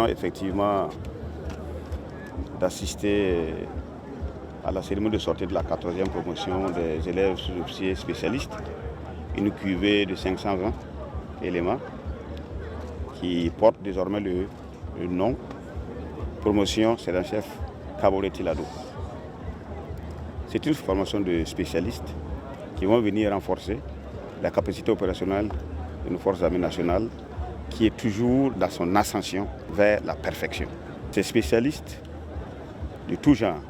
venons effectivement d'assister à la cérémonie de sortie de la 14e promotion des élèves sous-officiers spécialistes, une cuvée de 520 éléments qui porte désormais le nom promotion sergent-chef Kaboré Tilado. C'est une formation de spécialistes qui vont venir renforcer la capacité opérationnelle de nos forces armées nationales qui est toujours dans son ascension vers la perfection. Ces spécialistes de tout genre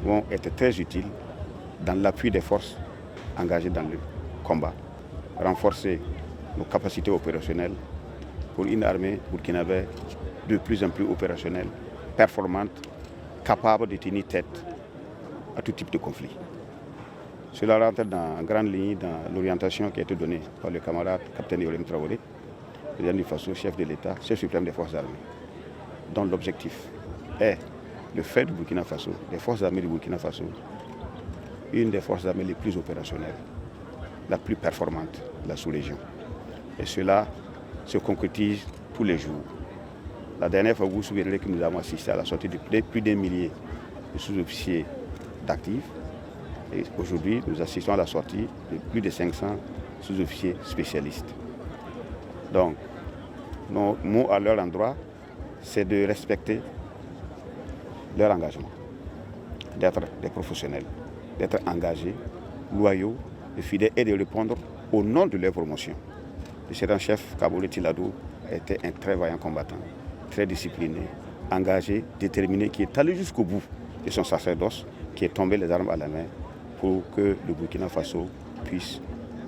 vont être très utiles dans l'appui des forces engagées dans le combat, renforcer nos capacités opérationnelles pour une armée burkinabé de plus en plus opérationnelle, performante, capable de tenir tête à tout type de conflit. Cela rentre en grande ligne dans l'orientation qui a été donnée par le camarade capitaine Ibrahim Traoré, président du Faso, chef de l'État, chef suprême des forces armées, dont l'objectif est de faire du Burkina Faso, des forces armées du Burkina Faso, une des forces armées les plus opérationnelles, la plus performante de la sous-région. Et cela se concrétise tous les jours. La dernière fois, vous vous souviendrez que nous avons assisté à la sortie de plus d'un millier de sous-officiers d'actifs. Et aujourd'hui, nous assistons à la sortie de plus de 500 sous-officiers spécialistes. Donc, nos mots à leur endroit, c'est de respecter leur engagement, d'être des professionnels, d'être engagés, loyaux, de fidèles et de répondre au nom de leur promotion. Le sergent-chef Kaboré Tilado était un très vaillant combattant, très discipliné, engagé, déterminé, qui est allé jusqu'au bout de son sacerdoce, qui est tombé les armes à la main pour que le Burkina Faso puisse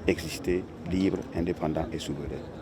exister libre, indépendant et souverain.